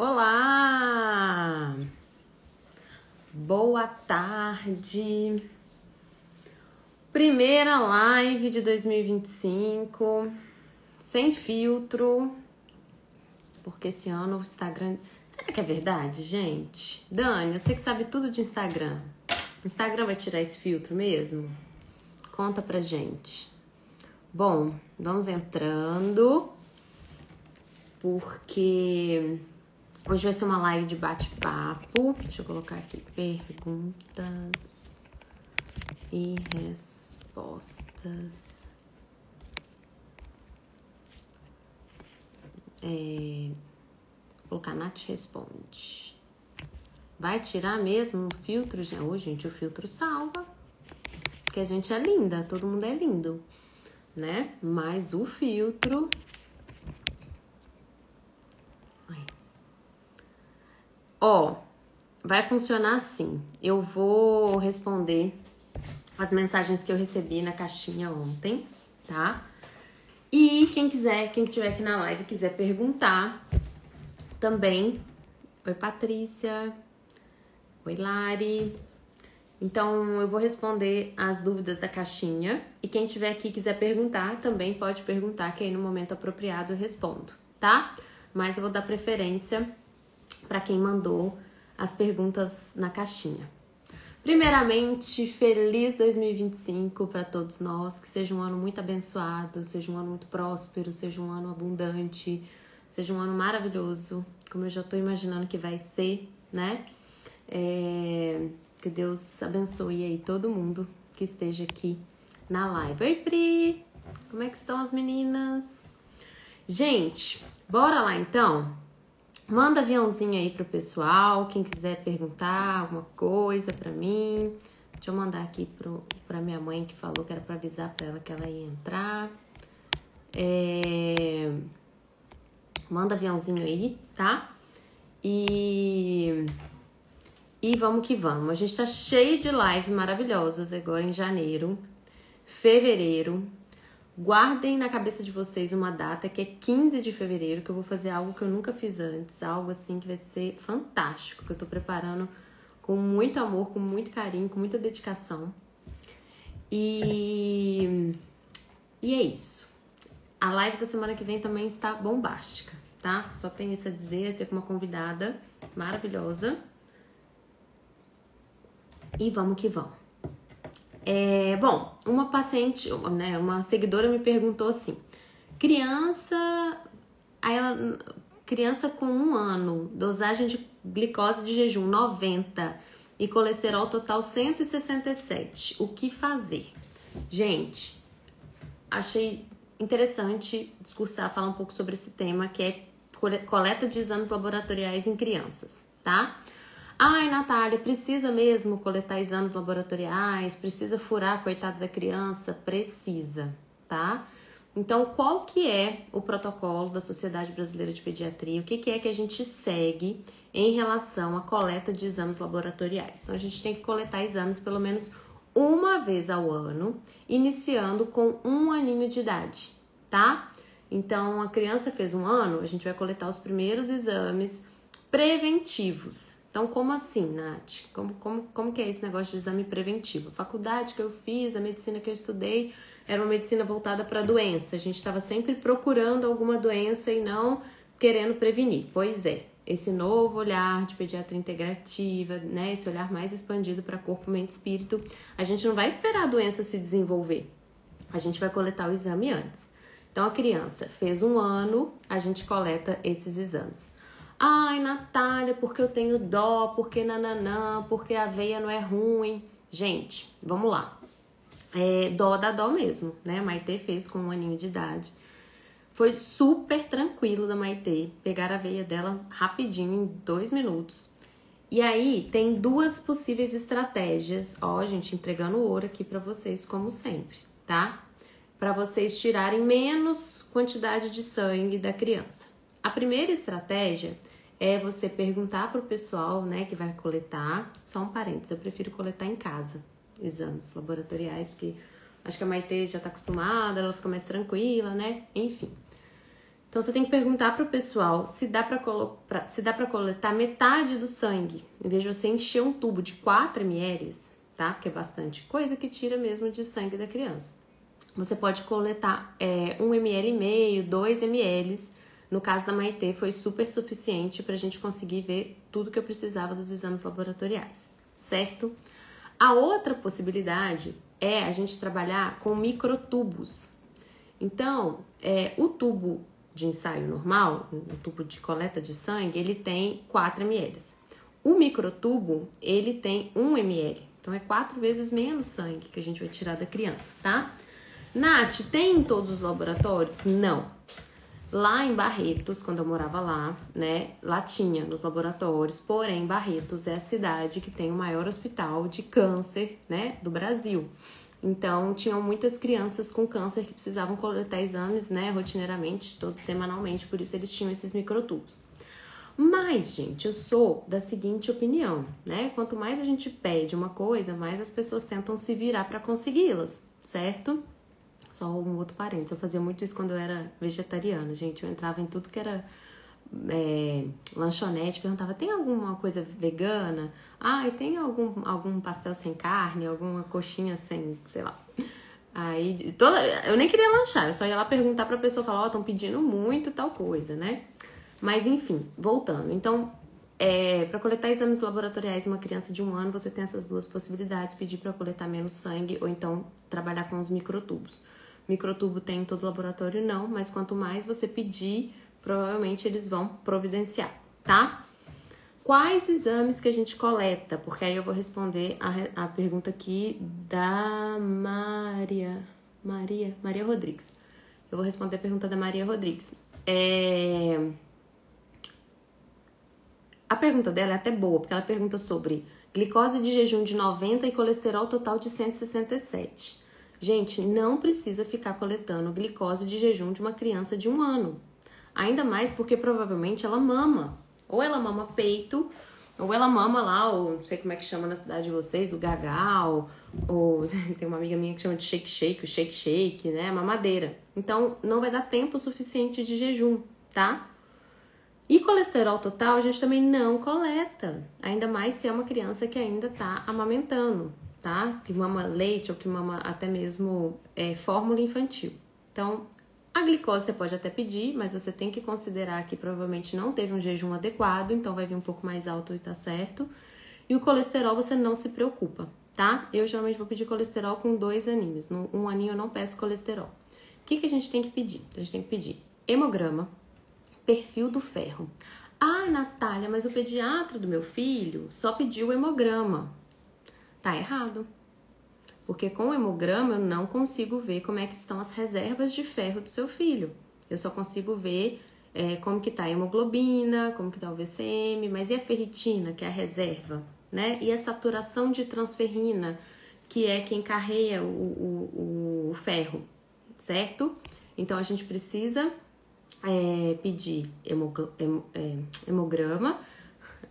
Olá! Boa tarde! Primeira live de 2025, sem filtro, porque esse ano o Instagram... Será que é verdade, gente? Dani, eu sei que sabe tudo de Instagram. O Instagram vai tirar esse filtro mesmo? Conta pra gente. Bom, vamos entrando, porque hoje vai ser uma live de bate-papo. Deixa eu colocar aqui perguntas e respostas. Vou colocar Nath responde. Vai tirar mesmo o filtro? Gente, o filtro salva. Porque a gente é linda, todo mundo é lindo, né? Mas o filtro... Ó, vai funcionar assim. Eu vou responder as mensagens que eu recebi na caixinha ontem, tá? E quem estiver aqui na live quiser perguntar também. Oi, Patrícia. Oi, Lari. Então, eu vou responder as dúvidas da caixinha. E quem estiver aqui e quiser perguntar, também pode perguntar, que aí no momento apropriado eu respondo, tá? Mas eu vou dar preferência para quem mandou as perguntas na caixinha. Primeiramente, feliz 2025 para todos nós. Que seja um ano muito abençoado, seja um ano muito próspero, seja um ano abundante, seja um ano maravilhoso, como eu já tô imaginando que vai ser, né? Que Deus abençoe aí todo mundo que esteja aqui na live. Oi, Pri! Como é que estão as meninas? Gente, bora lá então? Manda aviãozinho aí pro pessoal, quem quiser perguntar alguma coisa pra mim. Deixa eu mandar aqui pra minha mãe, que falou que era pra avisar pra ela que ela ia entrar. Manda aviãozinho aí, tá? E vamos que vamos. A gente tá cheio de live maravilhosas agora em janeiro, fevereiro. Guardem na cabeça de vocês uma data que é 15 de fevereiro, que eu vou fazer algo que eu nunca fiz antes, algo assim que vai ser fantástico, que eu tô preparando com muito amor, com muito carinho, com muita dedicação. E é isso. A live da semana que vem também está bombástica, tá? Só tenho isso a dizer, vai ser com uma convidada maravilhosa. E vamos que vamos. Bom, uma paciente, né, uma seguidora me perguntou assim: criança com 1 ano, dosagem de glicose de jejum 90 e colesterol total 167, o que fazer? Gente, achei interessante discursar, falar um pouco sobre esse tema, que é coleta de exames laboratoriais em crianças, tá? Ai, Natália, precisa mesmo coletar exames laboratoriais? Precisa furar a coitada da criança? Precisa, tá? Então, qual que é o protocolo da Sociedade Brasileira de Pediatria? O que é que a gente segue em relação à coleta de exames laboratoriais? Então, a gente tem que coletar exames pelo menos uma vez ao ano, iniciando com 1 aninho de idade, tá? Então, a criança fez 1 ano, a gente vai coletar os primeiros exames preventivos. Então, como assim, Nath? Como que é esse negócio de exame preventivo? A faculdade que eu fiz, a medicina que eu estudei, era uma medicina voltada para doença. A gente estava sempre procurando alguma doença e não querendo prevenir. Pois é, esse novo olhar de pediatria integrativa, né? Esse olhar mais expandido para corpo, mente e espírito, a gente não vai esperar a doença se desenvolver. A gente vai coletar o exame antes. Então, a criança fez 1 ano, a gente coleta esses exames. Ai, Natália, porque eu tenho dó, porque nananã, porque a aveia não é ruim. Gente, vamos lá. Dó dá dó mesmo, né? A Maitê fez com 1 aninho de idade. Foi super tranquilo da Maitê pegar a aveia dela rapidinho, em 2 minutos. E aí, tem 2 possíveis estratégias. Ó, gente, entregando ouro aqui pra vocês, como sempre, tá? Pra vocês tirarem menos quantidade de sangue da criança. A primeira estratégia é você perguntar pro pessoal, né, que vai coletar. Só um parênteses, eu prefiro coletar em casa exames laboratoriais, porque acho que a Maitê já tá acostumada, ela fica mais tranquila, né? Enfim. Então, você tem que perguntar para o pessoal se dá para coletar metade do sangue. Em vez de você encher um tubo de 4 ml, tá? Que é bastante coisa que tira mesmo de sangue da criança. Você pode coletar 1,5 ml, 2 ml. No caso da Maitê, foi super suficiente para a gente conseguir ver tudo que eu precisava dos exames laboratoriais, certo? A outra possibilidade é a gente trabalhar com microtubos. Então, o tubo de ensaio normal, o tubo de coleta de sangue, ele tem 4 ml. O microtubo, ele tem 1 ml. Então, é 4 vezes menos sangue que a gente vai tirar da criança, tá? Nath, tem em todos os laboratórios? Não. Lá em Barretos, quando eu morava lá, né, lá tinha nos laboratórios, porém Barretos é a cidade que tem o maior hospital de câncer, né, do Brasil. Então, tinham muitas crianças com câncer que precisavam coletar exames, né, rotineiramente, semanalmente, por isso eles tinham esses microtubos. Mas, gente, eu sou da seguinte opinião, né, quanto mais a gente pede uma coisa, mais as pessoas tentam se virar para consegui-las, certo? Só um outro parênteses, eu fazia muito isso quando eu era vegetariana, gente, eu entrava em tudo que era lanchonete, perguntava, tem alguma coisa vegana? Ah, e tem algum pastel sem carne, alguma coxinha sem, sei lá. Aí, eu nem queria lanchar, eu só ia lá perguntar pra pessoa, falar, estão pedindo muito tal coisa, né? Mas, enfim, voltando. Então, para coletar exames laboratoriais em uma criança de 1 ano, você tem essas duas possibilidades, pedir para coletar menos sangue ou então trabalhar com os microtubos. Microtubo tem em todo laboratório? Não, mas quanto mais você pedir, provavelmente eles vão providenciar, tá? Quais exames que a gente coleta? Porque aí eu vou responder a pergunta aqui da Maria Rodrigues. Eu vou responder a pergunta da Maria Rodrigues. A pergunta dela é até boa, porque ela pergunta sobre glicose de jejum de 90 e colesterol total de 167. Gente, não precisa ficar coletando glicose de jejum de uma criança de 1 ano. Ainda mais porque provavelmente ela mama. Ou ela mama peito, ou ela mama lá, ou não sei como é que chama na cidade de vocês, o gagal, ou tem uma amiga minha que chama de shake-shake, o shake-shake, né, a mamadeira. Então, não vai dar tempo suficiente de jejum, tá? E colesterol total a gente também não coleta, ainda mais se é uma criança que ainda tá amamentando, tá? Que mama leite ou que mama até mesmo fórmula infantil. Então, a glicose você pode até pedir, mas você tem que considerar que provavelmente não teve um jejum adequado, então vai vir um pouco mais alto e tá certo. E o colesterol você não se preocupa, tá? Eu geralmente vou pedir colesterol com 2 aninhos. No 1 aninho eu não peço colesterol. O que a gente tem que pedir? A gente tem que pedir hemograma, perfil do ferro. Ah, Natália, mas o pediatra do meu filho só pediu o hemograma. Tá errado. Porque com o hemograma eu não consigo ver como é que estão as reservas de ferro do seu filho. Eu só consigo ver como que tá a hemoglobina, como que tá o VCM, mas e a ferritina, que é a reserva, né? E a saturação de transferrina, que é quem carrega o ferro, certo? Então a gente precisa pedir hemograma,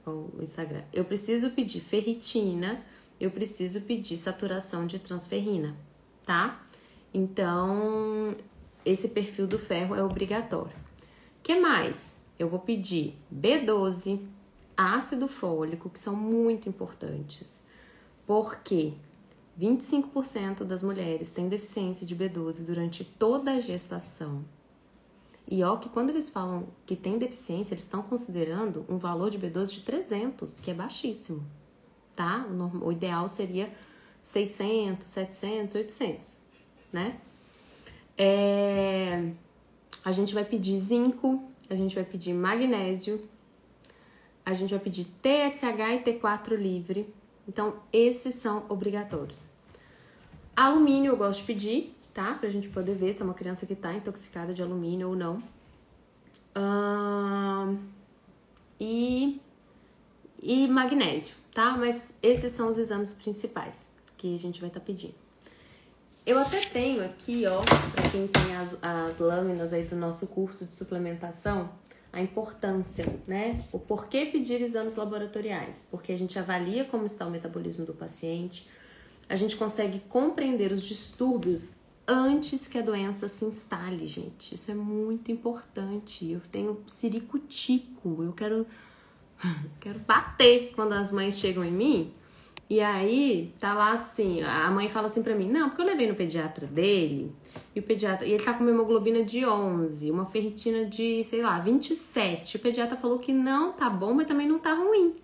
o Instagram. Eu preciso pedir ferritina, eu preciso pedir saturação de transferrina, tá? Então, esse perfil do ferro é obrigatório. O que mais? Eu vou pedir B12, ácido fólico, que são muito importantes, porque 25% das mulheres têm deficiência de B12 durante toda a gestação. E ó, que quando eles falam que tem deficiência, eles estão considerando um valor de B12 de 300, que é baixíssimo, tá? O ideal seria 600, 700, 800, né? A gente vai pedir zinco, a gente vai pedir magnésio, a gente vai pedir TSH e T4 livre. Então, esses são obrigatórios. Alumínio eu gosto de pedir, tá? Pra gente poder ver se é uma criança que tá intoxicada de alumínio ou não. E magnésio, tá? Mas esses são os exames principais que a gente vai estar pedindo. Eu até tenho aqui, ó, pra quem tem as lâminas aí do nosso curso de suplementação, a importância, né? O porquê pedir exames laboratoriais. Porque a gente avalia como está o metabolismo do paciente, a gente consegue compreender os distúrbios antes que a doença se instale, gente. Isso é muito importante. Eu tenho ciricutico, eu quero bater quando as mães chegam em mim. E aí, tá lá assim, a mãe fala assim pra mim, não, porque eu levei no pediatra dele, e ele tá com uma hemoglobina de 11, uma ferritina de, sei lá, 27. O pediatra falou que não tá bom, mas também não tá ruim.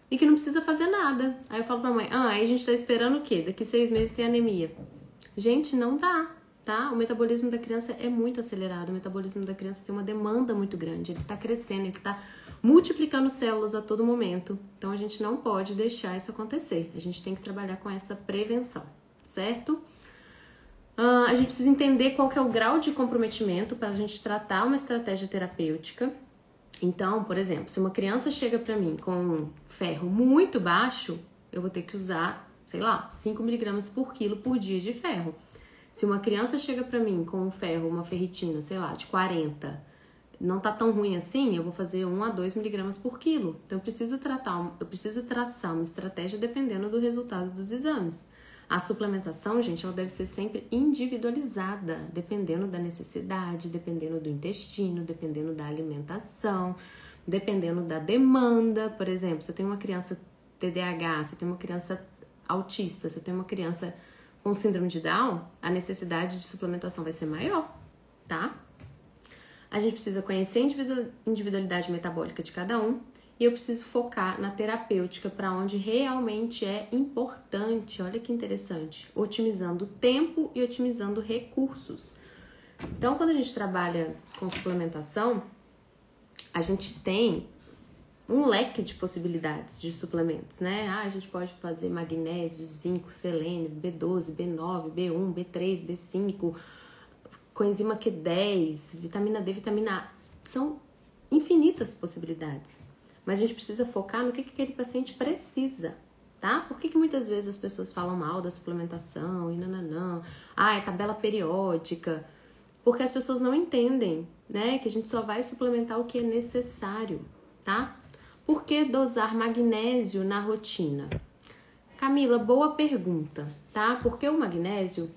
E que não precisa fazer nada. Aí eu falo pra mãe, aí a gente tá esperando o quê? Daqui 6 meses tem anemia. Gente, não dá, tá? O metabolismo da criança é muito acelerado, o metabolismo da criança tem uma demanda muito grande, ele tá crescendo, ele tá multiplicando células a todo momento. Então, a gente não pode deixar isso acontecer. A gente tem que trabalhar com essa prevenção, certo? A gente precisa entender qual que é o grau de comprometimento para a gente tratar uma estratégia terapêutica. Então, por exemplo, se uma criança chega para mim com ferro muito baixo, eu vou ter que usar, sei lá, 5 miligramas por quilo por dia de ferro. Se uma criança chega para mim com um ferro, uma ferritina, sei lá, de 40, não tá tão ruim assim, eu vou fazer 1 a 2 miligramas por quilo. Então, eu preciso traçar uma estratégia dependendo do resultado dos exames. A suplementação, gente, ela deve ser sempre individualizada, dependendo da necessidade, dependendo do intestino, dependendo da alimentação, dependendo da demanda. Por exemplo, se eu tenho uma criança TDAH, se eu tenho uma criança autista, se eu tenho uma criança com síndrome de Down, a necessidade de suplementação vai ser maior, tá? A gente precisa conhecer a individualidade metabólica de cada um e eu preciso focar na terapêutica para onde realmente é importante. Olha que interessante, otimizando tempo e otimizando recursos. Então, quando a gente trabalha com suplementação, a gente tem um leque de possibilidades de suplementos, né? A gente pode fazer magnésio, zinco, selênio, B12, B9, B1, B3, B5, coenzima Q10, vitamina D, vitamina A. São infinitas possibilidades. Mas a gente precisa focar no que aquele paciente precisa, tá? Por que muitas vezes as pessoas falam mal da suplementação e nananã? É tabela periódica. Porque as pessoas não entendem, né? Que a gente só vai suplementar o que é necessário, tá? Por que dosar magnésio na rotina? Camila, boa pergunta, tá? Porque o magnésio,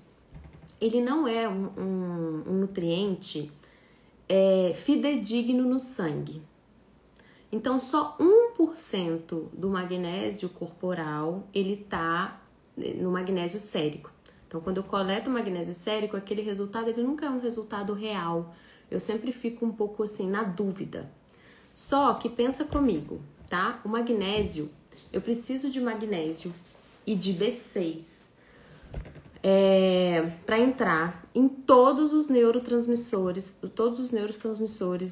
ele não é um nutriente fidedigno no sangue. Então, só 1% do magnésio corporal, ele tá no magnésio sérico. Então, quando eu coleto o magnésio sérico, aquele resultado, ele nunca é um resultado real. Eu sempre fico um pouco assim, na dúvida. Só que pensa comigo, tá? O magnésio, eu preciso de magnésio e de B6 para entrar em todos os neurotransmissores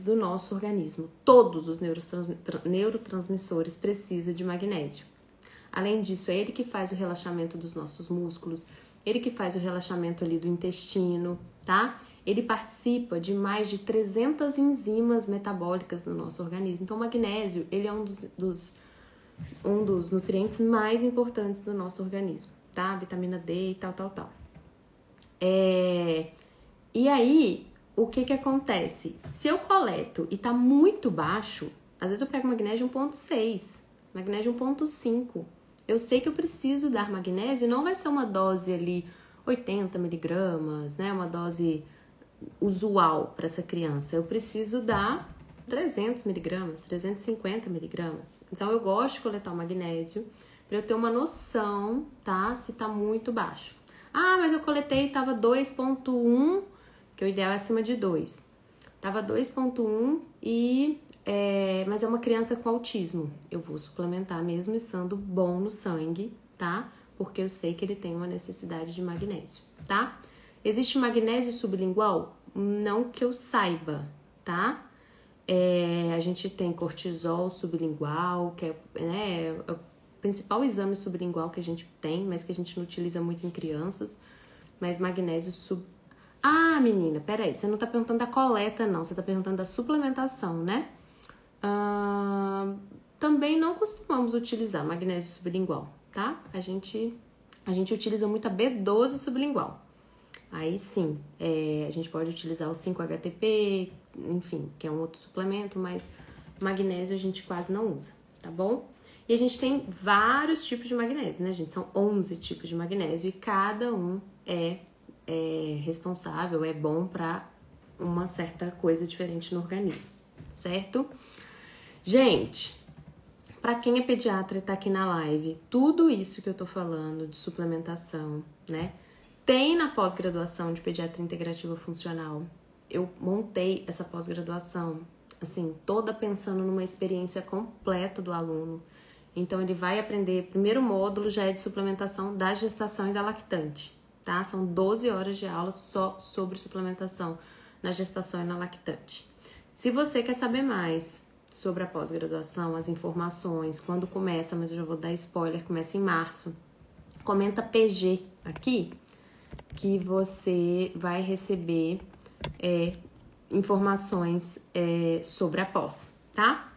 do nosso organismo. Todos os neurotransmissores precisam de magnésio. Além disso, é ele que faz o relaxamento dos nossos músculos, ele que faz o relaxamento ali do intestino, tá? Ele participa de mais de 300 enzimas metabólicas no nosso organismo. Então, o magnésio, ele é um dos nutrientes mais importantes do nosso organismo, tá? Vitamina D e tal. E aí, o que acontece? Se eu coleto e tá muito baixo, às vezes eu pego magnésio 1,6, magnésio 1,5. Eu sei que eu preciso dar magnésio, não vai ser uma dose ali 80 miligramas, né? Uma dose usual para essa criança. Eu preciso dar 300 miligramas, 350 miligramas. Então, eu gosto de coletar o magnésio para eu ter uma noção, tá? Se tá muito baixo. Mas eu coletei e tava 2,1, que o ideal é acima de 2. Tava 2,1 mas é uma criança com autismo. Eu vou suplementar mesmo estando bom no sangue, tá? Porque eu sei que ele tem uma necessidade de magnésio, tá? Existe magnésio sublingual? Não que eu saiba, tá? A gente tem cortisol sublingual, que é o principal exame sublingual que a gente tem, mas que a gente não utiliza muito em crianças. Mas magnésio menina, peraí, você não tá perguntando da coleta, não. Você tá perguntando da suplementação, né? Também não costumamos utilizar magnésio sublingual, tá? A gente utiliza muito a B12 sublingual. Aí sim, a gente pode utilizar o 5-HTP, enfim, que é um outro suplemento, mas magnésio a gente quase não usa, tá bom? E a gente tem vários tipos de magnésio, né, gente? São 11 tipos de magnésio e cada um é responsável, é bom para uma certa coisa diferente no organismo, certo? Gente, para quem é pediatra e tá aqui na live, tudo isso que eu tô falando de suplementação, né? Tem na pós-graduação de pediatria integrativa funcional. Eu montei essa pós-graduação, assim, toda pensando numa experiência completa do aluno. Então, ele vai aprender, primeiro módulo já é de suplementação da gestação e da lactante, tá? São 12 horas de aula só sobre suplementação na gestação e na lactante. Se você quer saber mais sobre a pós-graduação, as informações, quando começa, mas eu já vou dar spoiler, começa em março, comenta PG aqui, que você vai receber informações sobre a pós, tá?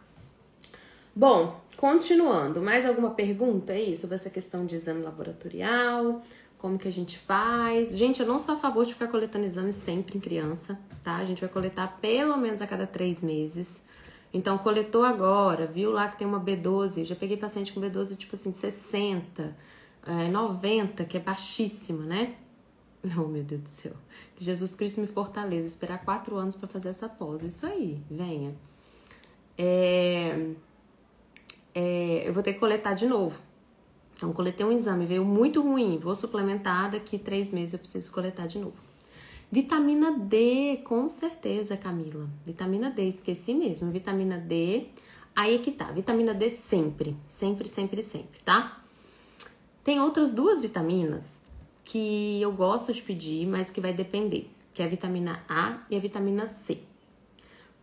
Bom, continuando, mais alguma pergunta aí sobre essa questão de exame laboratorial? Como que a gente faz? Gente, eu não sou a favor de ficar coletando exames sempre em criança, tá? A gente vai coletar pelo menos a cada 3 meses. Então, coletou agora, viu lá que tem uma B12, eu já peguei paciente com B12 tipo assim, 60, 90, que é baixíssima, né? Oh, meu Deus do céu. Que Jesus Cristo me fortaleça, esperar 4 anos pra fazer essa pós. Isso aí, venha. Eu vou ter que coletar de novo. Então, coletei um exame, veio muito ruim, vou suplementar, daqui 3 meses eu preciso coletar de novo. Vitamina D, com certeza, Camila. Vitamina D, esqueci mesmo. Vitamina D, aí é que tá. Vitamina D sempre, sempre, sempre, sempre, tá? Tem outras 2 vitaminas que eu gosto de pedir, mas que vai depender, que é a vitamina A e a vitamina C.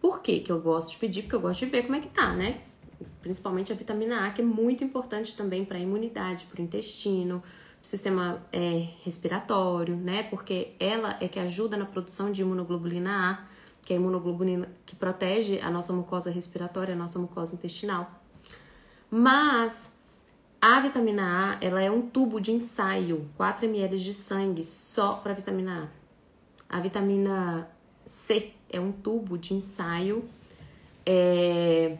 Por que que eu gosto de pedir? Porque eu gosto de ver como é que tá, né? Principalmente a vitamina A, que é muito importante também para a imunidade, para o intestino, sistema respiratório, né? Porque ela é que ajuda na produção de imunoglobulina A, que é a imunoglobulina que protege a nossa mucosa respiratória, a nossa mucosa intestinal. Mas a vitamina A, ela é um tubo de ensaio, 4 ml de sangue só para vitamina A. A vitamina C é um tubo de ensaio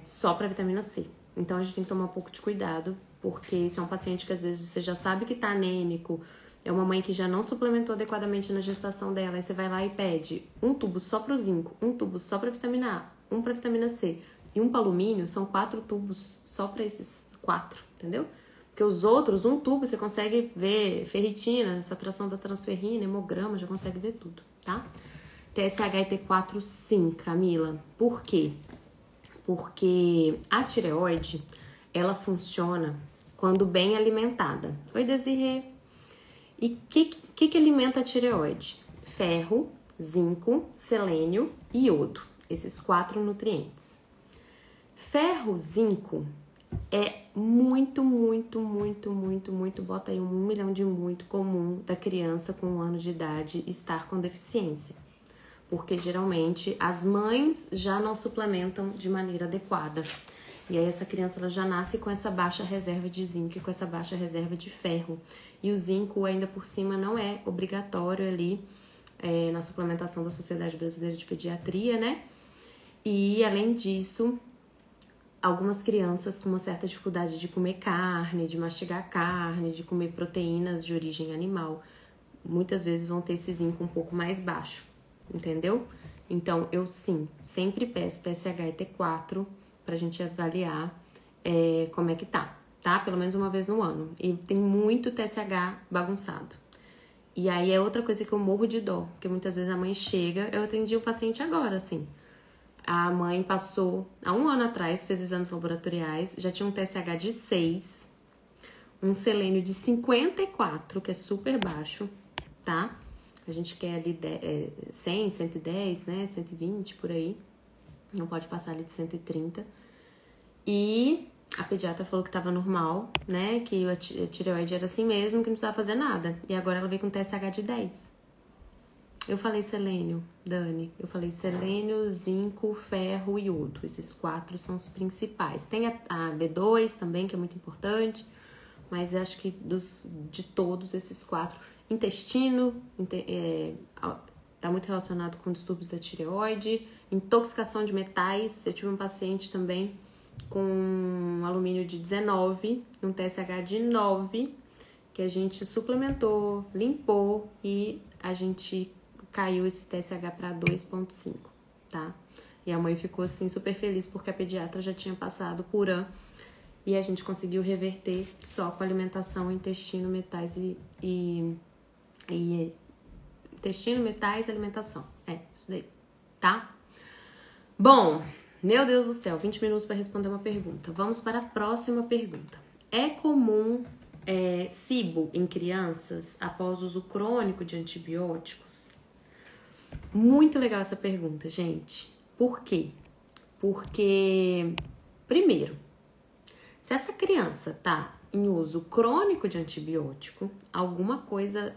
só para vitamina C. Então a gente tem que tomar um pouco de cuidado, porque se é um paciente que às vezes você já sabe que tá anêmico, é uma mãe que já não suplementou adequadamente na gestação dela, aí você vai lá e pede um tubo só pro zinco, um tubo só pra vitamina A, um pra vitamina C e um pra alumínio, são 4 tubos só pra esses 4, entendeu? Porque os outros, um tubo, você consegue ver ferritina, saturação da transferrina, hemograma, já consegue ver tudo, tá? TSH e T4 sim, Camila. Por quê? Porque a tireoide, ela funciona quando bem alimentada. Oi, Desirê. E o que alimenta a tireoide? Ferro, zinco, selênio e iodo. Esses 4 nutrientes. Ferro, zinco é muito, bota aí 1 milhão de muito comum da criança com 1 ano de idade estar com deficiência. Porque geralmente as mães já não suplementam de maneira adequada. E aí essa criança ela já nasce com essa baixa reserva de zinco e com essa baixa reserva de ferro. E o zinco ainda por cima não é obrigatório ali na suplementação da Sociedade Brasileira de Pediatria, né? E além disso, algumas crianças com uma certa dificuldade de comer carne, de mastigar carne, de comer proteínas de origem animal, muitas vezes vão ter esse zinco um pouco mais baixo. Entendeu? Então, eu sim, sempre peço TSH e T4 pra gente avaliar como é que tá? Pelo menos uma vez no ano. E tem muito TSH bagunçado. E aí é outra coisa que eu morro de dó, porque muitas vezes a mãe chega, eu atendi um paciente agora, assim. A mãe passou, há 1 ano atrás, fez exames laboratoriais, já tinha um TSH de 6, um selênio de 54, que é super baixo, tá? A gente quer ali 100, 110, né? 120, por aí. Não pode passar ali de 130. E a pediatra falou que tava normal, né? Que a tireoide era assim mesmo, que não precisava fazer nada. E agora ela veio com TSH de 10. Eu falei selênio, Dani. Eu falei selênio, zinco, ferro e iodo. Esses 4 são os principais. Tem a B2 também, que é muito importante. Mas acho que de todos esses 4... Intestino, tá muito relacionado com distúrbios da tireoide. Intoxicação de metais. Eu tive um paciente também com alumínio de 19, um TSH de 9, que a gente suplementou, limpou e a gente caiu esse TSH para 2,5, tá? E a mãe ficou assim super feliz porque a pediatra já tinha passado por an e a gente conseguiu reverter só com alimentação, intestino, metais e intestino, metais e alimentação. É, isso daí, tá? Bom, meu Deus do céu, 20 minutos para responder uma pergunta. Vamos para a próxima pergunta. É comum SIBO em crianças após uso crônico de antibióticos? Muito legal essa pergunta, gente. Por quê? Porque, primeiro, se essa criança tá em uso crônico de antibiótico, alguma coisa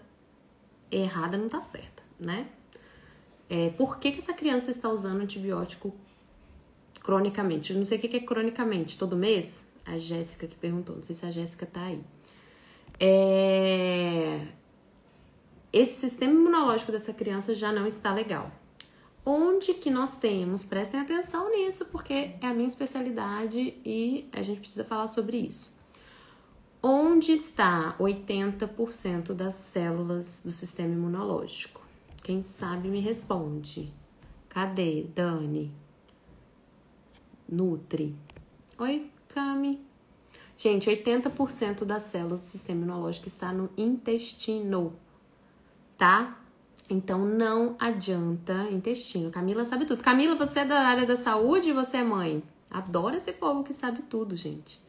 errada não tá certa, né? Por que essa criança está usando antibiótico cronicamente? Eu não sei o que é cronicamente. Todo mês? A Jéssica que perguntou. Não sei se a Jéssica tá aí. Esse sistema imunológico dessa criança já não está legal. Onde que nós temos? Prestem atenção nisso, porque é a minha especialidade e a gente precisa falar sobre isso. Onde está 80% das células do sistema imunológico? Quem sabe me responde. Cadê, Dani? Nutri. Oi, Cami. Gente, 80% das células do sistema imunológico está no intestino, tá? Então, não adianta intestino. Camila sabe tudo. Camila, você é da área da saúde e você é mãe? Adoro esse povo que sabe tudo, gente.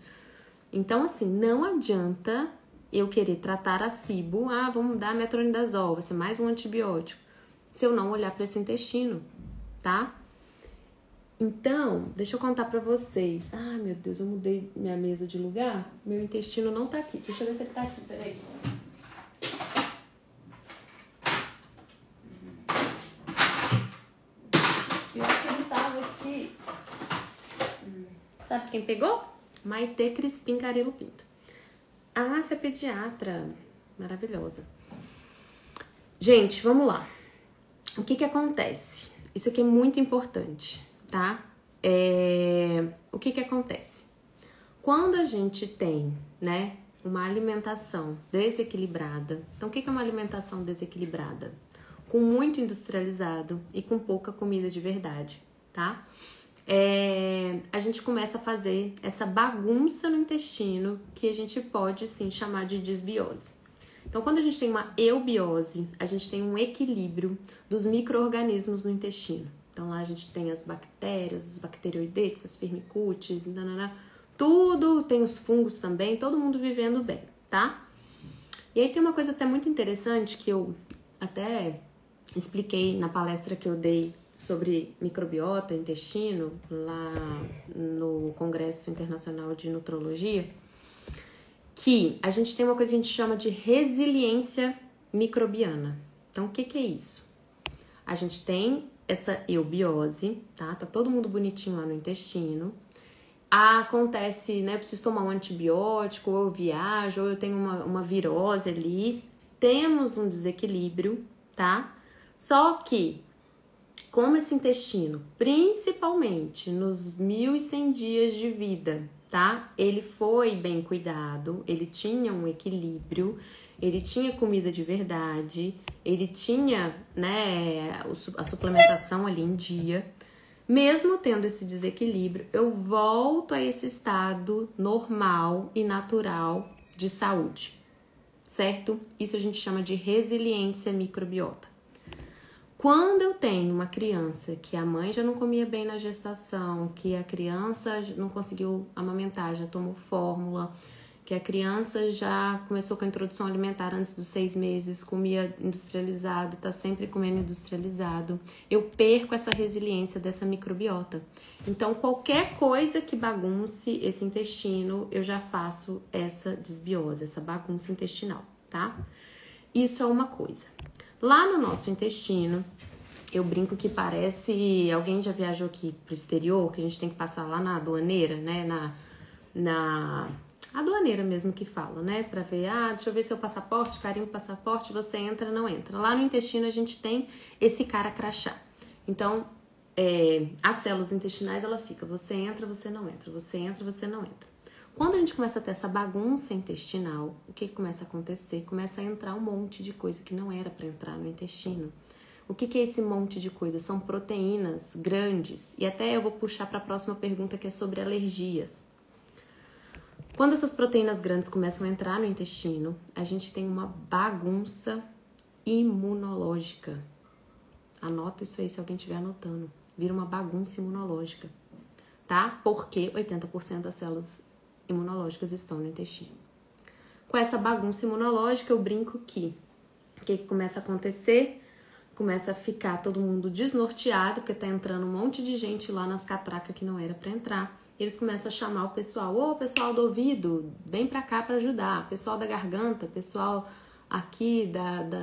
Então, assim, não adianta eu querer tratar a SIBO. Vamos dar metronidazol, vai ser mais um antibiótico. Se eu não olhar para esse intestino, tá? Então, deixa eu contar pra vocês. Meu Deus, eu mudei minha mesa de lugar. Meu intestino não tá aqui. Deixa eu ver se ele tá aqui, peraí. Pior que ele tava aqui. Sabe quem pegou? Maite Crispim Carilo Pinto. Você é pediatra. Maravilhosa. Gente, vamos lá. O que acontece? Isso aqui é muito importante, tá? O que acontece? Quando a gente tem, né, uma alimentação desequilibrada. Então, o que é uma alimentação desequilibrada? Com muito industrializado e com pouca comida de verdade, tá? A gente começa a fazer essa bagunça no intestino que a gente pode, sim, chamar de disbiose. Então, quando a gente tem uma eubiose, a gente tem um equilíbrio dos micro-organismos no intestino. Então, lá a gente tem as bactérias, os bacteroidetes, as firmicutes, tudo, tem os fungos também, todo mundo vivendo bem, tá? E aí tem uma coisa até muito interessante que eu até expliquei na palestra que eu dei sobre microbiota, intestino, lá no Congresso Internacional de Nutrologia, que a gente tem uma coisa que a gente chama de resiliência microbiana. Então, o que é isso? A gente tem essa eubiose, tá? Tá todo mundo bonitinho lá no intestino. Acontece, né? Eu preciso tomar um antibiótico, ou eu viajo, ou eu tenho uma virose ali. Temos um desequilíbrio, tá? Só que, como esse intestino, principalmente nos 1.100 dias de vida, tá? Ele foi bem cuidado, ele tinha um equilíbrio, ele tinha comida de verdade, ele tinha, né, a suplementação ali em dia. Mesmo tendo esse desequilíbrio, eu volto a esse estado normal e natural de saúde, certo? Isso a gente chama de resiliência microbiota. Quando eu tenho uma criança que a mãe já não comia bem na gestação, que a criança não conseguiu amamentar, já tomou fórmula, que a criança já começou com a introdução alimentar antes dos 6 meses, comia industrializado, tá sempre comendo industrializado, eu perco essa resiliência dessa microbiota. Então, qualquer coisa que bagunce esse intestino, eu já faço essa desbiose, essa bagunça intestinal, tá? Isso é uma coisa. Lá no nosso intestino, eu brinco que parece... Alguém já viajou aqui pro exterior, que a gente tem que passar lá na aduaneira, né? A aduaneira mesmo que fala, né? Pra ver, deixa eu ver seu passaporte, carimbo passaporte, você entra, não entra. Lá no intestino a gente tem esse cara crachá. Então, as células intestinais, ela fica, você entra, você não entra, você entra, você não entra. Quando a gente começa a ter essa bagunça intestinal, o que começa a acontecer? Começa a entrar um monte de coisa que não era para entrar no intestino. O que é esse monte de coisa? São proteínas grandes. E até eu vou puxar para a próxima pergunta, que é sobre alergias. Quando essas proteínas grandes começam a entrar no intestino, a gente tem uma bagunça imunológica. Anota isso aí se alguém estiver anotando. Vira uma bagunça imunológica, tá? Porque 80% das células imunológicas estão no intestino. Com essa bagunça imunológica, eu brinco que o que começa a acontecer? Começa a ficar todo mundo desnorteado, porque tá entrando um monte de gente lá nas catracas que não era para entrar. Eles começam a chamar o pessoal, ô pessoal do ouvido, vem pra cá para ajudar. Pessoal da garganta, pessoal aqui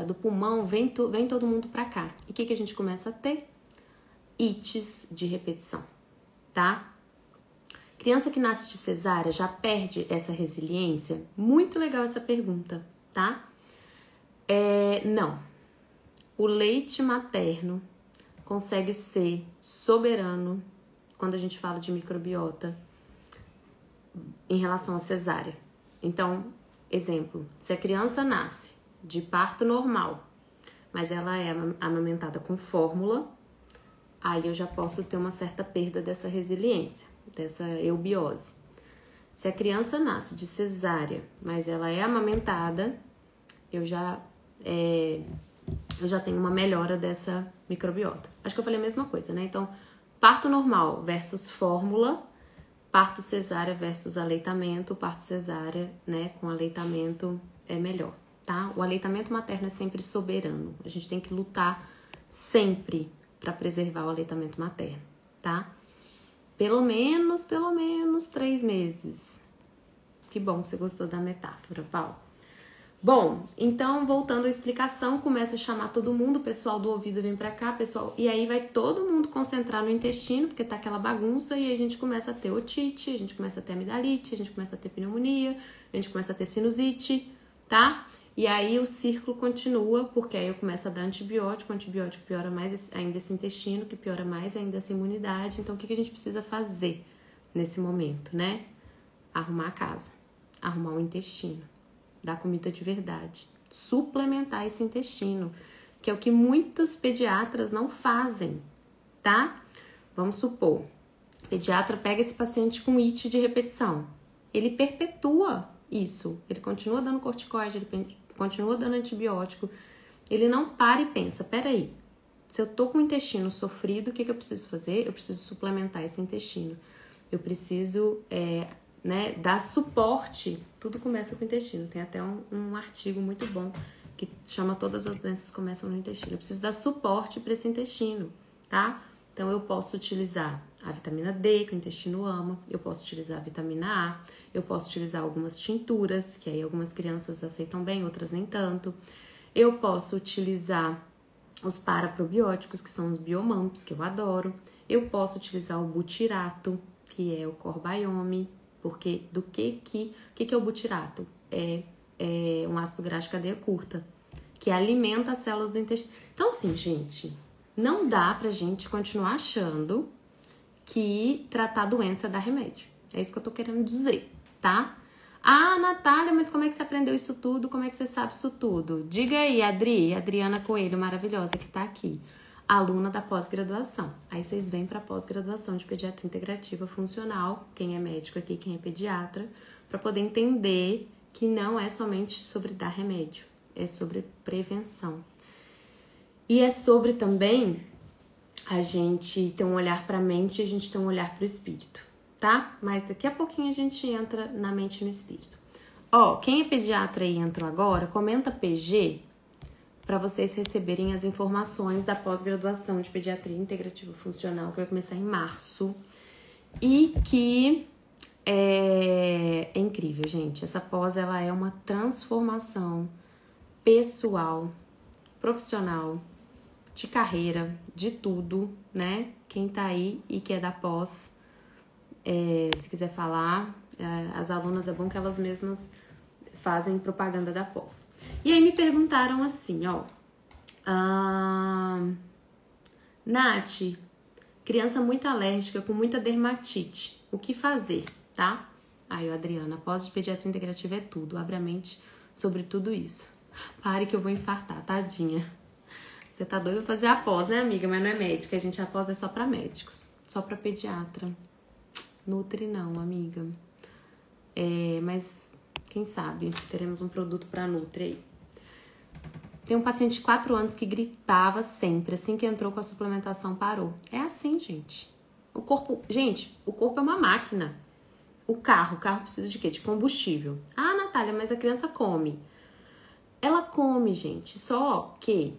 do pulmão, vem todo mundo pra cá. E o que a gente começa a ter? Ites de repetição, tá? Criança que nasce de cesárea já perde essa resiliência? Muito legal essa pergunta, tá? Não. O leite materno consegue ser soberano quando a gente fala de microbiota em relação à cesárea. Então, exemplo, se a criança nasce de parto normal, mas ela é amamentada com fórmula, aí eu já posso ter uma certa perda dessa resiliência, dessa eubiose. Se a criança nasce de cesárea, mas ela é amamentada, eu já tenho uma melhora dessa microbiota. Acho que eu falei a mesma coisa, né? Então, parto normal versus fórmula, parto cesárea versus aleitamento, parto cesárea, né, com aleitamento é melhor, tá? O aleitamento materno é sempre soberano. A gente tem que lutar sempre para preservar o aleitamento materno, tá? Pelo menos 3 meses. Que bom que você gostou da metáfora, Paulo. Bom, então, voltando à explicação, começa a chamar todo mundo, o pessoal do ouvido vem pra cá, pessoal, e aí vai todo mundo concentrar no intestino, porque tá aquela bagunça, e aí a gente começa a ter otite, a gente começa a ter amidalite, a gente começa a ter pneumonia, a gente começa a ter sinusite, tá? E aí o círculo continua, porque aí eu começo a dar antibiótico, o antibiótico piora mais ainda esse intestino, que piora mais ainda essa imunidade. Então, o que a gente precisa fazer nesse momento, né? Arrumar a casa, arrumar o intestino, dar comida de verdade, suplementar esse intestino, que é o que muitos pediatras não fazem, tá? Vamos supor, o pediatra pega esse paciente com ite de repetição, ele perpetua isso, ele continua dando corticoide, ele continua dando antibiótico, ele não para e pensa, peraí, se eu tô com o intestino sofrido, o que eu preciso fazer? Eu preciso suplementar esse intestino, eu preciso dar suporte, tudo começa com o intestino, tem até um artigo muito bom que chama Todas as Doenças Começam no Intestino. Eu preciso dar suporte para esse intestino, tá? Então eu posso utilizar a vitamina D, que o intestino ama, eu posso utilizar a vitamina A, eu posso utilizar algumas tinturas, que aí algumas crianças aceitam bem, outras nem tanto. Eu posso utilizar os paraprobióticos, que são os biomamps, que eu adoro. Eu posso utilizar o butirato, que é o corbiome, porque o que é o butirato? É um ácido graxo de cadeia curta, que alimenta as células do intestino. Então, assim, gente, não dá pra gente continuar achando que tratar doença dá remédio. É isso que eu tô querendo dizer, tá? Ah, Natália, mas como é que você aprendeu isso tudo? Como é que você sabe isso tudo? Diga aí, Adriana Coelho, maravilhosa, que tá aqui. Aluna da pós-graduação. Aí vocês vêm para pós-graduação de pediatria integrativa funcional, quem é médico aqui, quem é pediatra, para poder entender que não é somente sobre dar remédio, é sobre prevenção. E é sobre também a gente ter um olhar para a mente e a gente ter um olhar para o espírito, tá? Mas daqui a pouquinho a gente entra na mente e no espírito. Quem é pediatra e entrou agora, comenta PG para vocês receberem as informações da pós-graduação de Pediatria Integrativa Funcional, que vai começar em março. E que é incrível, gente. Essa pós, ela é uma transformação pessoal, profissional, de carreira, de tudo, né? Quem tá aí e quer dar pós, se quiser falar, as alunas, é bom que elas mesmas fazem propaganda da pós. E aí me perguntaram assim, Nath, criança muito alérgica, com muita dermatite, o que fazer, tá? Aí, Adriana, pós de pediatria integrativa é tudo. Abre a mente sobre tudo isso. Pare que eu vou infartar, tadinha. Você tá doida pra fazer a pós, né, amiga? Mas não é médica, a gente, a pós é só pra médicos. Só pra pediatra. Nutri não, amiga. Mas quem sabe teremos um produto pra Nutri aí. Tem um paciente de 4 anos que gripava sempre. Assim que entrou com a suplementação, parou. É assim, gente. O corpo é uma máquina. O carro precisa de quê? De combustível. Ah, Natália, mas a criança come. Ela come, gente. Só que,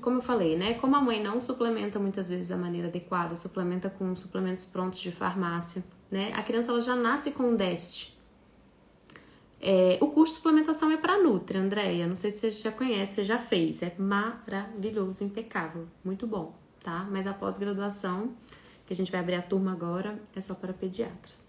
como eu falei, né? Como a mãe não suplementa muitas vezes da maneira adequada, suplementa com suplementos prontos de farmácia, né? A criança ela já nasce com um déficit. O curso de suplementação é para Nutri, Andréia. Não sei se você já conhece, você já fez. É maravilhoso, impecável. Muito bom, tá? Mas a pós-graduação, que a gente vai abrir a turma agora, é só para pediatras.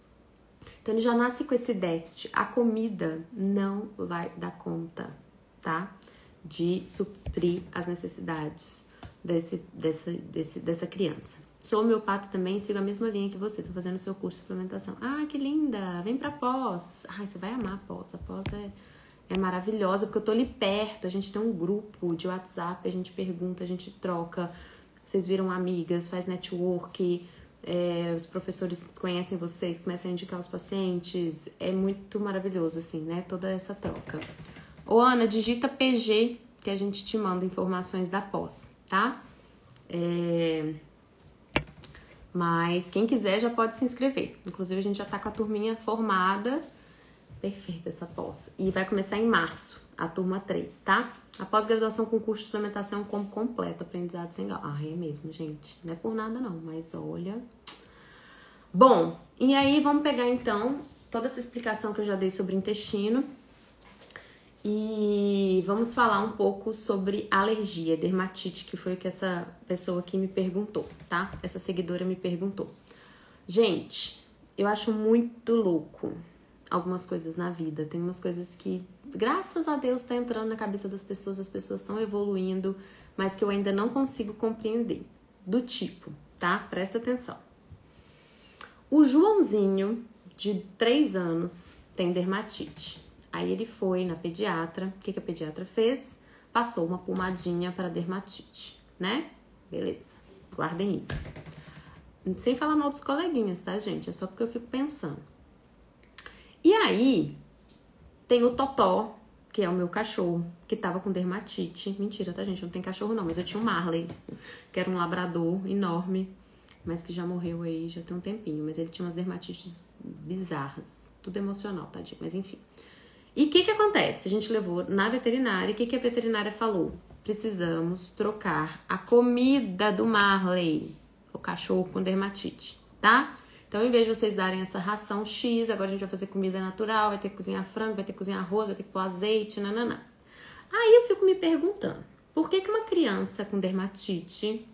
Então, ele já nasce com esse déficit. A comida não vai dar conta, tá? De suprir as necessidades dessa criança. Sou homeopata também, sigo a mesma linha que você. Tô fazendo o seu curso de suplementação. Ah, que linda! Vem pra pós. Ai, você vai amar a pós. A pós é maravilhosa, porque eu tô ali perto. A gente tem um grupo de WhatsApp, a gente pergunta, a gente troca. Vocês viram amigas, faz network. Os professores conhecem vocês, começam a indicar os pacientes. É muito maravilhoso, assim, né? Toda essa troca. Ô, Ana, digita PG, que a gente te manda informações da pós, tá? Mas quem quiser já pode se inscrever. Inclusive, a gente já tá com a turminha formada. Perfeita essa pós. E vai começar em março, a turma 3, tá? A pós-graduação com curso de suplementação como completo, aprendizado sem gal. Ah, é mesmo, gente. Não é por nada não, mas olha... Bom, e aí vamos pegar então toda essa explicação que eu já dei sobre o intestino e vamos falar um pouco sobre alergia, dermatite, que foi o que essa pessoa aqui me perguntou, tá? Essa seguidora me perguntou. Gente, eu acho muito louco algumas coisas na vida. Tem umas coisas que, graças a Deus, tá entrando na cabeça das pessoas, as pessoas estão evoluindo, mas que eu ainda não consigo compreender. Do tipo, tá? Presta atenção. O Joãozinho, de 3 anos, tem dermatite. Aí ele foi na pediatra. O que a pediatra fez? Passou uma pomadinha para dermatite, né? Beleza, guardem isso. Sem falar mal dos coleguinhas, tá, gente? É só porque eu fico pensando. E aí, tem o Totó, que é o meu cachorro, que tava com dermatite. Mentira, tá, gente? Eu não tenho cachorro não, mas eu tinha um Marley, que era um labrador enorme, mas que já morreu aí, já tem um tempinho. Mas ele tinha umas dermatites bizarras, tudo emocional, tadinho, mas enfim. E o que acontece? A gente levou na veterinária, o que a veterinária falou? Precisamos trocar a comida do Marley, o cachorro com dermatite, tá? Então, em vez de vocês darem essa ração X, agora a gente vai fazer comida natural, vai ter que cozinhar frango, vai ter que cozinhar arroz, vai ter que pôr azeite, nananã. Aí eu fico me perguntando, por que uma criança com dermatite,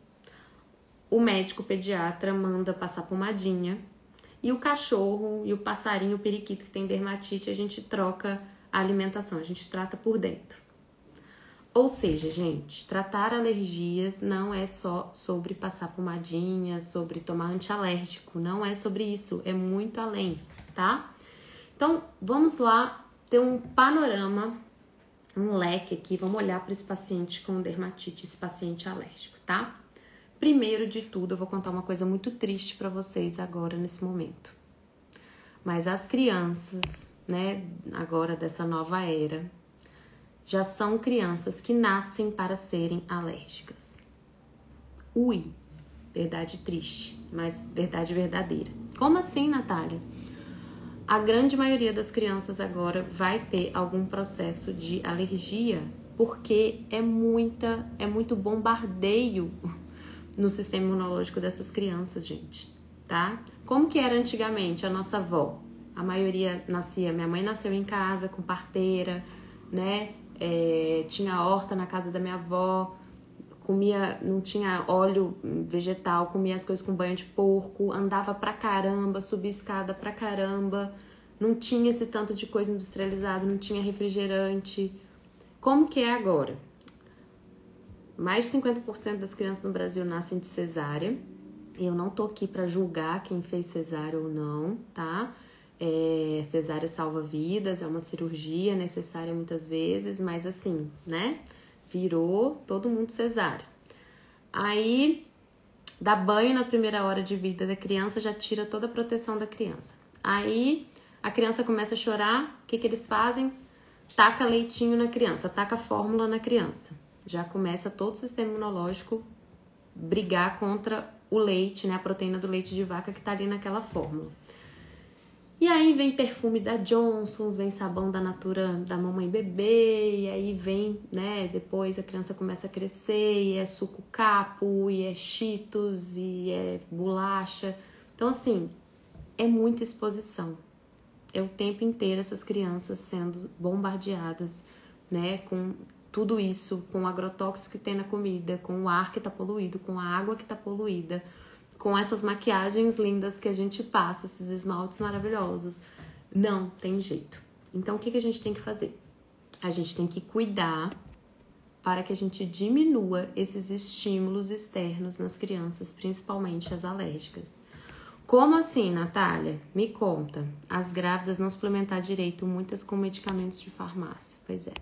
o médico pediatra manda passar pomadinha, e o cachorro e o passarinho, o periquito que tem dermatite, a gente troca a alimentação, a gente trata por dentro. Ou seja, gente, tratar alergias não é só sobre passar pomadinha, sobre tomar antialérgico, não é sobre isso, é muito além, tá? Então, vamos lá ter um panorama, um leque aqui, vamos olhar para esse paciente com dermatite, esse paciente alérgico, tá? Primeiro de tudo, eu vou contar uma coisa muito triste para vocês agora, nesse momento. Mas as crianças, né, agora dessa nova era, já são crianças que nascem para serem alérgicas. Ui, verdade triste, mas verdade verdadeira. Como assim, Natália? A grande maioria das crianças agora vai ter algum processo de alergia, porque é muito bombardeio no sistema imunológico dessas crianças, gente, tá? Como que era antigamente a nossa avó? A maioria minha mãe nasceu em casa com parteira, né? Tinha horta na casa da minha avó, comia, não tinha óleo vegetal, comia as coisas com banho de porco, andava pra caramba, subia escada pra caramba, não tinha esse tanto de coisa industrializada, não tinha refrigerante. Como que é agora? Mais de 50% das crianças no Brasil nascem de cesárea. Eu não tô aqui pra julgar quem fez cesárea ou não, tá? Cesárea salva vidas, é uma cirurgia necessária muitas vezes, mas assim, né? Virou todo mundo cesárea. Aí, dá banho na primeira hora de vida da criança, já tira toda a proteção da criança. Aí, a criança começa a chorar, o que eles fazem? Taca leitinho na criança, taca fórmula na criança. Já começa todo o sistema imunológico brigar contra o leite, né? A proteína do leite de vaca que tá ali naquela fórmula. E aí vem perfume da Johnson's, vem sabão da Natura da mamãe bebê, e aí vem, né, depois a criança começa a crescer, e é suco capo, e é Cheetos, e é bolacha. Então, assim, é muita exposição. É o tempo inteiro essas crianças sendo bombardeadas, né, com tudo isso, com o agrotóxico que tem na comida, com o ar que tá poluído, com a água que tá poluída, com essas maquiagens lindas que a gente passa, esses esmaltes maravilhosos. Não tem jeito. Então, o que a gente tem que fazer? A gente tem que cuidar para que a gente diminua esses estímulos externos nas crianças, principalmente as alérgicas. Como assim, Natália? Me conta. As grávidas não suplementar direito, muitas com medicamentos de farmácia. Pois é.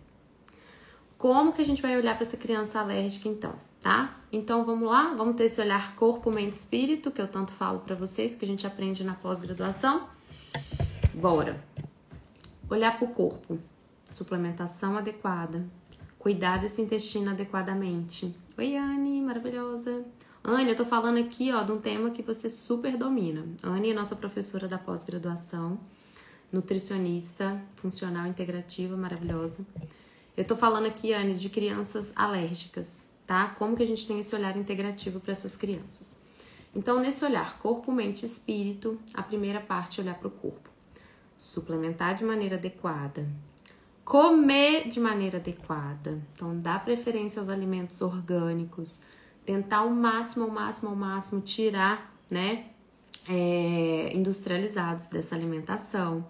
Como que a gente vai olhar para essa criança alérgica, então? Tá? Então, vamos lá? Vamos ter esse olhar corpo, mente, espírito, que eu tanto falo para vocês, que a gente aprende na pós-graduação. Bora! Olhar para o corpo. Suplementação adequada. Cuidar desse intestino adequadamente. Oi, Anne, maravilhosa. Anne, eu tô falando aqui, ó, de um tema que você super domina. Anne é nossa professora da pós-graduação, nutricionista, funcional integrativa, maravilhosa. Eu tô falando aqui, Anne, de crianças alérgicas, tá? Como que a gente tem esse olhar integrativo para essas crianças? Então, nesse olhar corpo, mente e espírito, a primeira parte é olhar para o corpo. Suplementar de maneira adequada. Comer de maneira adequada. Então, dar preferência aos alimentos orgânicos. Tentar ao máximo tirar, né, industrializados dessa alimentação.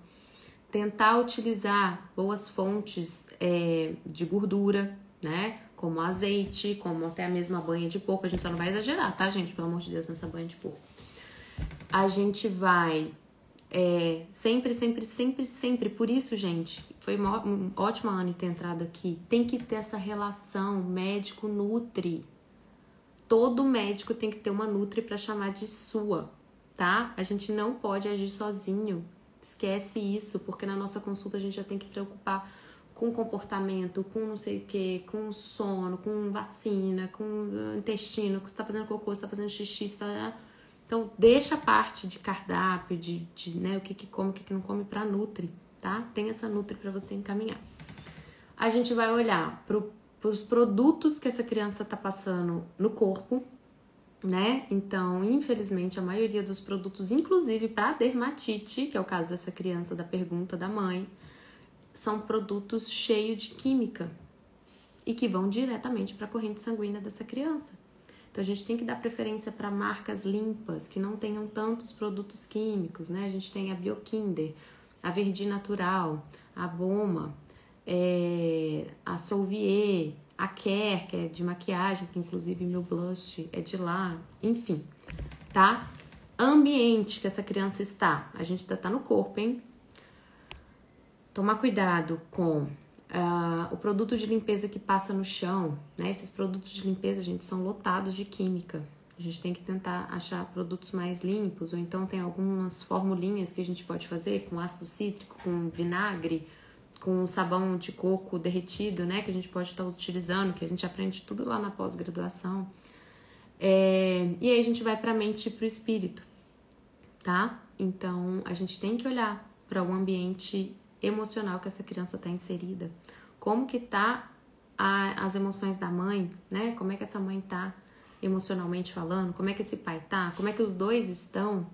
Tentar utilizar boas fontes de gordura, né, como azeite, como até a mesma banha de porco. A gente só não vai exagerar, tá, gente? Pelo amor de Deus, nessa banha de porco. A gente vai sempre. Por isso, gente, foi uma ótima Anne ter entrado aqui. Tem que ter essa relação médico-nutri. Todo médico tem que ter uma nutri para chamar de sua, tá? A gente não pode agir sozinho. Esquece isso, porque na nossa consulta a gente já tem que preocupar com comportamento, com não sei o que, com sono, com vacina, com intestino, que você tá fazendo cocô, você tá fazendo xixi, você tá... Então, deixa a parte de cardápio, de né, o que come, o que não come pra nutri, tá? Tem essa nutri pra você encaminhar. A gente vai olhar pros produtos que essa criança tá passando no corpo, né? Então, infelizmente, a maioria dos produtos, inclusive para dermatite, que é o caso dessa criança da pergunta da mãe, são produtos cheios de química e que vão diretamente para a corrente sanguínea dessa criança. Então, a gente tem que dar preferência para marcas limpas, que não tenham tantos produtos químicos, né? A gente tem a Biokinder, a Verdi Natural, a Boma, a Solvier, a Care, que é de maquiagem, que inclusive meu blush é de lá, enfim, tá? Ambiente que essa criança está, a gente ainda tá no corpo, hein? Tomar cuidado com o produto de limpeza que passa no chão, né? Esses produtos de limpeza, gente, são lotados de química. A gente tem que tentar achar produtos mais limpos, ou então tem algumas formulinhas que a gente pode fazer com ácido cítrico, com vinagre, com sabão de coco derretido, né? Que a gente pode estar utilizando, que a gente aprende tudo lá na pós-graduação. E aí a gente vai pra mente e pro espírito, tá? Então, a gente tem que olhar para o ambiente emocional que essa criança está inserida. Como que tá as emoções da mãe, né? Como é que essa mãe tá emocionalmente falando? Como é que esse pai tá? Como é que os dois estão?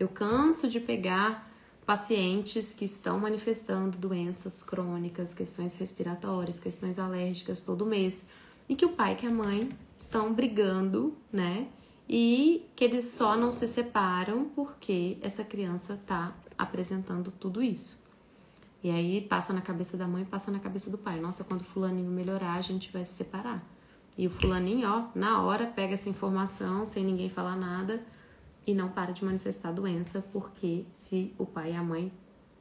Eu canso de pegar pacientes que estão manifestando doenças crônicas, questões respiratórias, questões alérgicas todo mês. E que o pai e que a mãe estão brigando, né? E que eles só não se separam porque essa criança tá apresentando tudo isso. E aí passa na cabeça da mãe, passa na cabeça do pai. Nossa, quando o fulaninho melhorar, a gente vai se separar. E o fulaninho, ó, na hora pega essa informação, sem ninguém falar nada, e não para de manifestar doença, porque se o pai e a mãe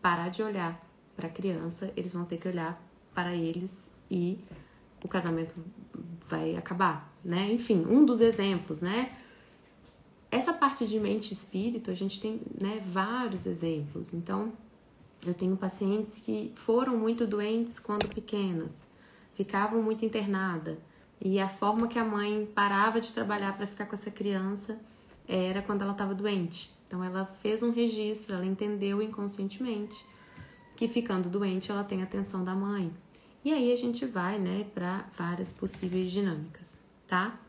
parar de olhar para a criança, eles vão ter que olhar para eles e o casamento vai acabar, né? Enfim, um dos exemplos, né? Essa parte de mente e espírito, a gente tem, né, vários exemplos. Então, eu tenho pacientes que foram muito doentes quando pequenas, ficavam muito internadas, e a forma que a mãe parava de trabalhar para ficar com essa criança era quando ela estava doente. Então, ela fez um registro, ela entendeu inconscientemente que ficando doente ela tem a atenção da mãe. E aí a gente vai, né, para várias possíveis dinâmicas, tá?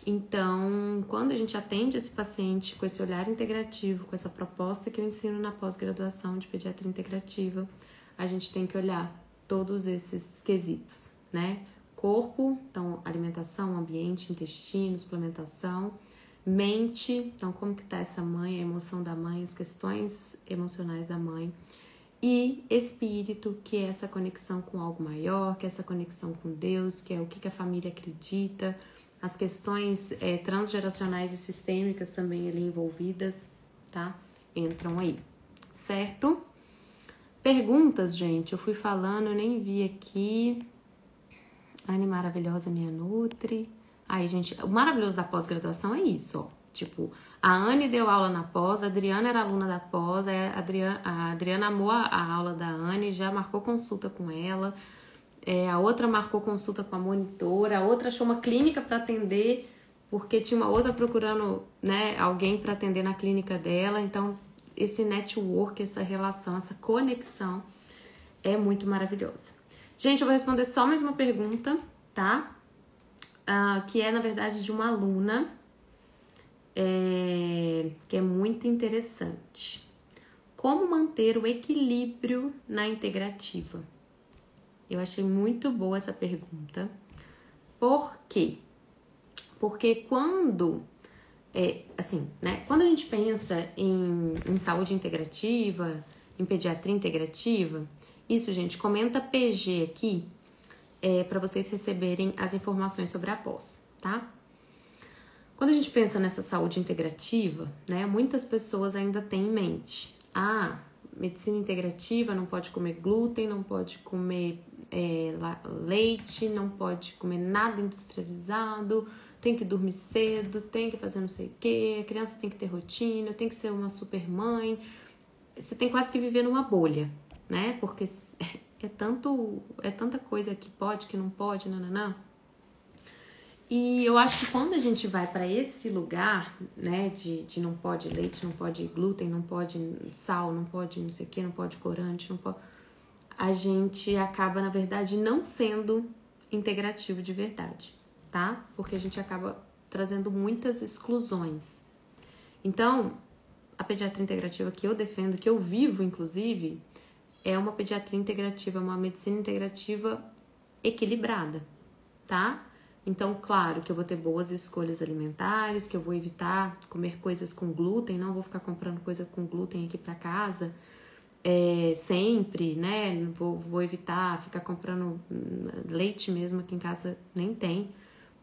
Então, quando a gente atende esse paciente com esse olhar integrativo, com essa proposta que eu ensino na pós-graduação de pediatria integrativa, a gente tem que olhar todos esses quesitos, né? Corpo, então alimentação, ambiente, intestino, suplementação. Mente, então como que tá essa mãe, a emoção da mãe, as questões emocionais da mãe. E espírito, que é essa conexão com algo maior, que é essa conexão com Deus, que é o que a família acredita, as questões transgeracionais e sistêmicas também ali envolvidas, tá? Entram aí, certo? Perguntas, gente, eu fui falando, eu nem vi aqui. Anne maravilhosa, minha Nutri. Aí, gente, o maravilhoso da pós-graduação é isso, ó. Tipo, a Anne deu aula na pós, a Adriana era aluna da pós, a Adriana amou a aula da Anne, já marcou consulta com ela. A outra marcou consulta com a monitora, a outra achou uma clínica para atender, porque tinha uma outra procurando, né, alguém para atender na clínica dela. Então, esse network, essa relação, essa conexão é muito maravilhosa. Gente, eu vou responder só mais uma pergunta, tá? Que é, na verdade, de uma aluna, que é muito interessante. Como manter o equilíbrio na integrativa? Eu achei muito boa essa pergunta. Por quê? Porque quando, né? Quando a gente pensa em saúde integrativa, em pediatria integrativa, isso, gente, comenta PG aqui, para vocês receberem as informações sobre a pós, tá? Quando a gente pensa nessa saúde integrativa, né? Muitas pessoas ainda têm em mente, medicina integrativa não pode comer glúten, não pode comer leite, não pode comer nada industrializado, tem que dormir cedo, tem que fazer não sei o quê, a criança tem que ter rotina, tem que ser uma super mãe. Você tem quase que viver numa bolha, né? Porque é tanta coisa que pode, que não pode, nananã. E eu acho que quando a gente vai para esse lugar, né, de não pode leite, não pode glúten, não pode sal, não pode não sei o que, não pode corante, não pode... a gente acaba, na verdade, não sendo integrativo de verdade, tá? Porque a gente acaba trazendo muitas exclusões. Então, a pediatria integrativa que eu defendo, que eu vivo, inclusive, é uma pediatria integrativa, uma medicina integrativa equilibrada, tá? Então, claro que eu vou ter boas escolhas alimentares, que eu vou evitar comer coisas com glúten, não vou ficar comprando coisa com glúten aqui pra casa sempre, né? Vou evitar ficar comprando leite mesmo, aqui em casa nem tem,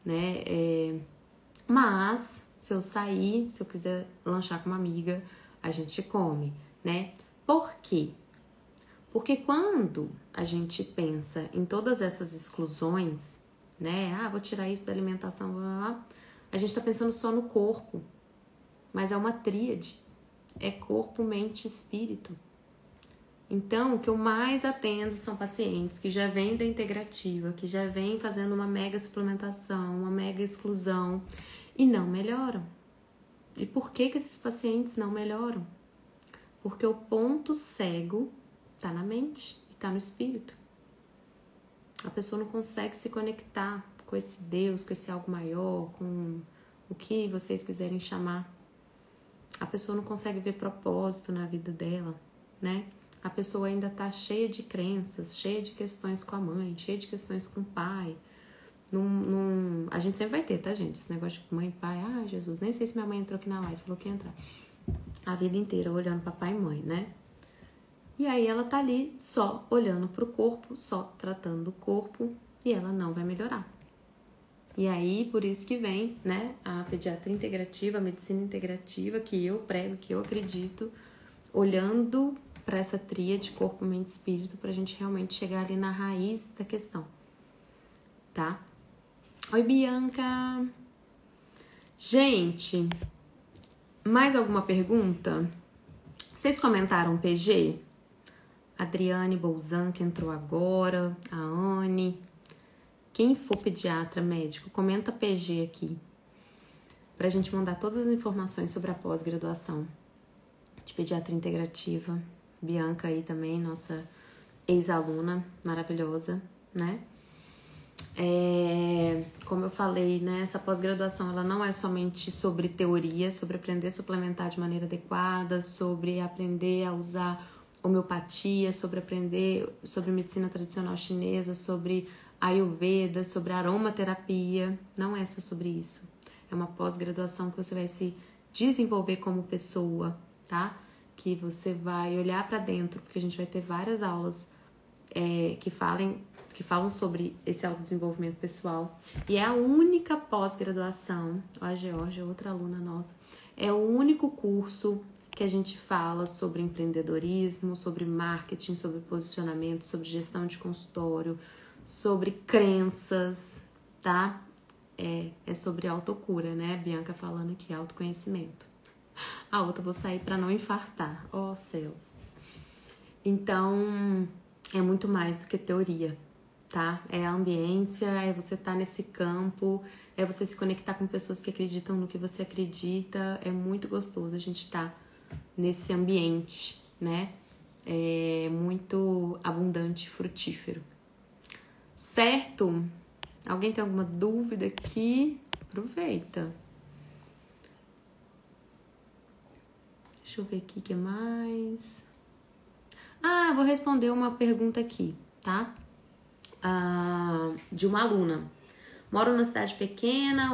né? Mas, se eu sair, se eu quiser lanchar com uma amiga, a gente come, né? Por quê? Porque quando a gente pensa em todas essas exclusões, né? Vou tirar isso da alimentação, blá, blá, blá, a gente tá pensando só no corpo, mas é uma tríade. É corpo, mente e espírito. Então, o que eu mais atendo são pacientes que já vêm da integrativa, que já vêm fazendo uma mega suplementação, uma mega exclusão e não melhoram. E por que esses pacientes não melhoram? Porque o ponto cego tá na mente e tá no espírito. A pessoa não consegue se conectar com esse Deus, com esse algo maior, com o que vocês quiserem chamar. A pessoa não consegue ver propósito na vida dela, né? A pessoa ainda tá cheia de crenças, cheia de questões com a mãe, cheia de questões com o pai. A gente sempre vai ter, tá, gente? Esse negócio de mãe e pai. Jesus, nem sei se minha mãe entrou aqui na live, falou que ia entrar. A vida inteira olhando pra pai e mãe, né? E aí ela tá ali só olhando pro corpo, só tratando o corpo e ela não vai melhorar. E aí, por isso que vem, né, a pediatria integrativa, a medicina integrativa, que eu prego, que eu acredito, olhando para essa tríade corpo, mente e espírito, pra gente realmente chegar ali na raiz da questão, tá? Oi, Bianca! Gente, mais alguma pergunta? Vocês comentaram PG? Adriane Bolzan, que entrou agora, a Anne. Quem for pediatra, médico, comenta PG aqui, pra gente mandar todas as informações sobre a pós-graduação de pediatria integrativa. Bianca aí também, nossa ex-aluna maravilhosa, né? Como eu falei, né, essa pós-graduação ela não é somente sobre teoria, sobre aprender a suplementar de maneira adequada, sobre aprender a usar homeopatia, sobre aprender sobre medicina tradicional chinesa, sobre Ayurveda, sobre aromaterapia. Não é só sobre isso. É uma pós-graduação que você vai se desenvolver como pessoa, tá? Que você vai olhar para dentro, porque a gente vai ter várias aulas que falam sobre esse autodesenvolvimento pessoal. E é a única pós-graduação, a Georgia, outra aluna nossa, é o único curso que a gente fala sobre empreendedorismo, sobre marketing, sobre posicionamento, sobre gestão de consultório, sobre crenças, tá? É sobre autocura, né? Bianca falando aqui, autoconhecimento. A outra eu vou sair para não infartar. Oh, céus. Então, é muito mais do que teoria, tá? É a ambiência, é você estar nesse campo, é você se conectar com pessoas que acreditam no que você acredita. É muito gostoso a gente estar nesse ambiente, né? É muito abundante e frutífero. Certo? Alguém tem alguma dúvida aqui? Aproveita. Deixa eu ver aqui o que mais. Vou responder uma pergunta aqui, tá? De uma aluna. Moro numa cidade pequena,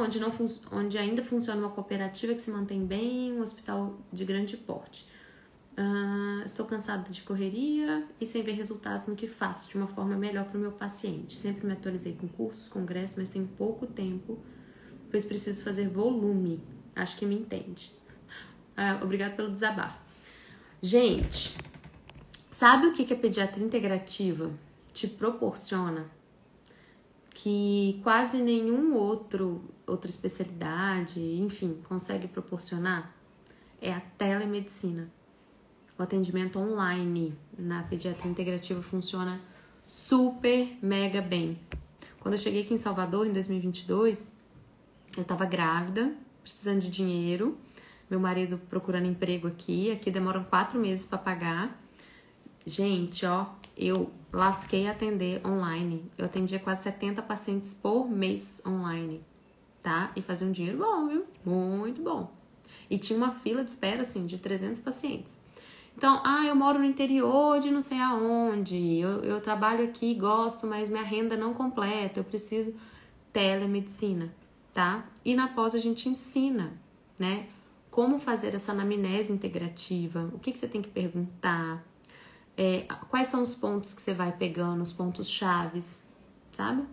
onde ainda funciona uma cooperativa que se mantém bem, um hospital de grande porte. Estou cansada de correria e sem ver resultados no que faço de uma forma melhor para o meu paciente. Sempre me atualizei com cursos, congressos, mas tenho pouco tempo, pois preciso fazer volume. Acho que me entende. Obrigada pelo desabafo. Gente, sabe o que a pediatria integrativa te proporciona? Que quase nenhum outra especialidade, enfim, consegue proporcionar? É a telemedicina. O atendimento online na pediatria integrativa funciona super, mega bem. Quando eu cheguei aqui em Salvador, em 2022, eu tava grávida, precisando de dinheiro. Meu marido procurando emprego aqui. Aqui demoram 4 meses para pagar. Gente, ó, eu lasquei atender online. Eu atendia quase 70 pacientes por mês online, tá? E fazia um dinheiro bom, viu? Muito bom. E tinha uma fila de espera, assim, de 300 pacientes. Então, eu moro no interior de não sei aonde, eu trabalho aqui, gosto, mas minha renda não completa, eu preciso telemedicina, tá? E na pós a gente ensina, né? Como fazer essa anamnese integrativa, o que você tem que perguntar, quais são os pontos que você vai pegando, os pontos chaves, sabe?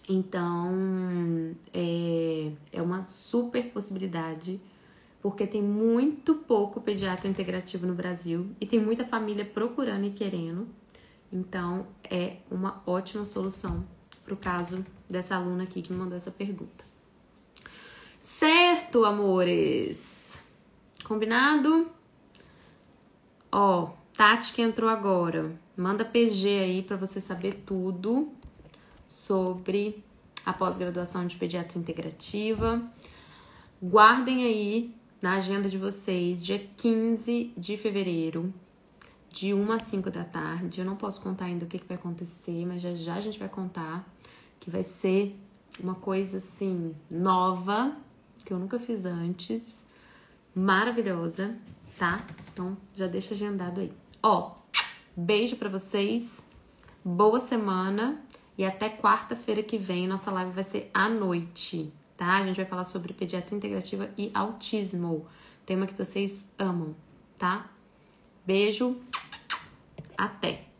Então, é uma super possibilidade, porque tem muito pouco pediatra integrativo no Brasil e tem muita família procurando e querendo. Então, é uma ótima solução pro caso dessa aluna aqui que me mandou essa pergunta. Certo, amores? Combinado? Ó, Tati que entrou agora. Manda PG aí pra você saber tudo sobre a pós-graduação de pediatria integrativa. Guardem aí na agenda de vocês, dia 15 de fevereiro, de 1 às 5 da tarde. Eu não posso contar ainda o que vai acontecer, mas já a gente vai contar, que vai ser uma coisa assim, nova, que eu nunca fiz antes, maravilhosa, tá? Então, já deixa agendado aí. Ó, beijo pra vocês, boa semana e até quarta-feira que vem, nossa live vai ser à noite. Tá? A gente vai falar sobre pediatria integrativa e autismo, tema que vocês amam, tá? Beijo, até!